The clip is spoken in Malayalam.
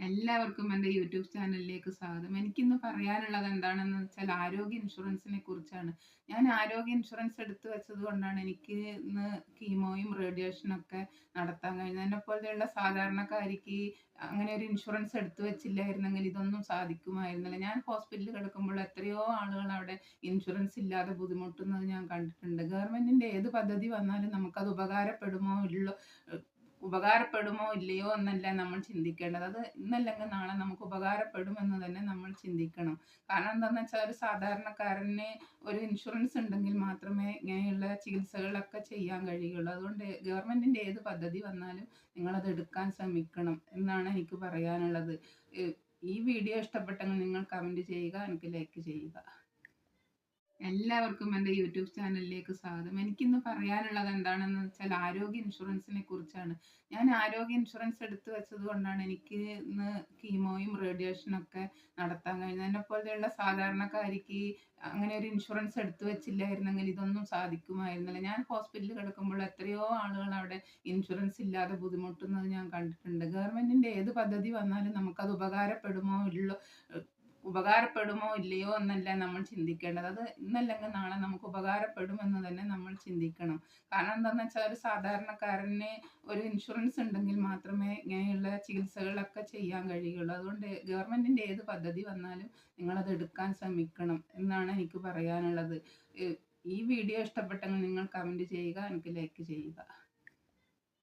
എല്ലാവർക്കും എൻ്റെ യൂട്യൂബ് ചാനലിലേക്ക് സ്വാഗതം. എനിക്കിന്ന് പറയാനുള്ളത് എന്താണെന്ന് വെച്ചാൽ ആരോഗ്യ ഇൻഷുറൻസിനെ കുറിച്ചാണ്. ഞാൻ ആരോഗ്യ ഇൻഷുറൻസ് എടുത്തു വെച്ചത് കൊണ്ടാണ് എനിക്ക് ഇന്ന് കീമോയും റേഡിയേഷനൊക്കെ നടത്താൻ കഴിഞ്ഞത്. എന്നെപ്പോലെയുള്ള സാധാരണക്കാരിക്ക് അങ്ങനെ ഒരു ഇൻഷുറൻസ് എടുത്തു വെച്ചില്ലായിരുന്നെങ്കിൽ ഇതൊന്നും സാധിക്കുമായിരുന്നില്ല. ഞാൻ ഹോസ്പിറ്റലിൽ കിടക്കുമ്പോൾ എത്രയോ ആളുകൾ അവിടെ ഇൻഷുറൻസ് ഇല്ലാതെ ബുദ്ധിമുട്ടുന്നത് ഞാൻ കണ്ടിട്ടുണ്ട്. ഗവൺമെൻറ്റിൻ്റെ ഏത് പദ്ധതി വന്നാലും നമുക്കത് ഉപകാരപ്പെടുമോ ഇല്ലയോ എന്നല്ല നമ്മൾ ചിന്തിക്കേണ്ടത്. അത് ഇന്നല്ലെങ്കിൽ നാളെ നമുക്ക് ഉപകാരപ്പെടുമെന്ന് തന്നെ നമ്മൾ ചിന്തിക്കണം. കാരണം എന്താണെന്ന് വെച്ചാൽ ഒരു സാധാരണക്കാരന് ഒരു ഇൻഷുറൻസ് ഉണ്ടെങ്കിൽ മാത്രമേ ഇങ്ങനെയുള്ള ചികിത്സകളൊക്കെ ചെയ്യാൻ കഴിയുള്ളൂ. അതുകൊണ്ട് ഗവൺമെൻറ്റിൻ്റെ ഏത് പദ്ധതി വന്നാലും നിങ്ങളത് എടുക്കാൻ ശ്രമിക്കണം എന്നാണ് എനിക്ക് പറയാനുള്ളത്. ഈ വീഡിയോ ഇഷ്ടപ്പെട്ടെങ്കിൽ നിങ്ങൾ കമൻറ്റ് ചെയ്യുക, എനിക്ക് ലൈക്ക് ചെയ്യുക. എല്ലാവർക്കും എൻ്റെ യൂട്യൂബ് ചാനലിലേക്ക് സ്വാഗതം. എനിക്കിന്ന് പറയാനുള്ളത് എന്താണെന്ന് വെച്ചാൽ ആരോഗ്യ ഇൻഷുറൻസിനെ കുറിച്ചാണ്. ഞാൻ ആരോഗ്യ ഇൻഷുറൻസ് എടുത്തു വെച്ചത് കൊണ്ടാണ് എനിക്ക് ഇന്ന് കീമോയും റേഡിയേഷനൊക്കെ നടത്താൻ കഴിഞ്ഞത്. എന്നെപ്പോലെയുള്ള സാധാരണക്കാരിക്ക് അങ്ങനെ ഒരു ഇൻഷുറൻസ് എടുത്തു വെച്ചില്ലായിരുന്നെങ്കിൽ ഇതൊന്നും സാധിക്കുമായിരുന്നില്ല. ഞാൻ ഹോസ്പിറ്റലിൽ കിടക്കുമ്പോൾ എത്രയോ ആളുകൾ അവിടെ ഇൻഷുറൻസ് ഇല്ലാതെ ബുദ്ധിമുട്ടുന്നത് ഞാൻ കണ്ടിട്ടുണ്ട്. ഗവൺമെൻറ്റിൻ്റെ ഏത് പദ്ധതി വന്നാലും നമുക്കത് ഉപകാരപ്പെടുമോ ഇല്ലയോ എന്നല്ല നമ്മൾ ചിന്തിക്കേണ്ടത്. അത് ഇന്നല്ലെങ്കിൽ നാളെ നമുക്ക് ഉപകാരപ്പെടുമെന്ന് തന്നെ നമ്മൾ ചിന്തിക്കണം. കാരണം എന്താണെന്ന് വെച്ചാൽ ഒരു സാധാരണക്കാരന് ഒരു ഇൻഷുറൻസ് ഉണ്ടെങ്കിൽ മാത്രമേ ഇങ്ങനെയുള്ള ചികിത്സകളൊക്കെ ചെയ്യാൻ കഴിയുള്ളൂ. അതുകൊണ്ട് ഗവൺമെൻറ്റിൻ്റെ ഏത് പദ്ധതി വന്നാലും നിങ്ങളത് എടുക്കാൻ ശ്രമിക്കണം എന്നാണ് എനിക്ക് പറയാനുള്ളത്. ഈ വീഡിയോ ഇഷ്ടപ്പെട്ടെങ്കിൽ നിങ്ങൾ കമൻറ്റ് ചെയ്യുക, എനിക്ക് ലൈക്ക് ചെയ്യുക.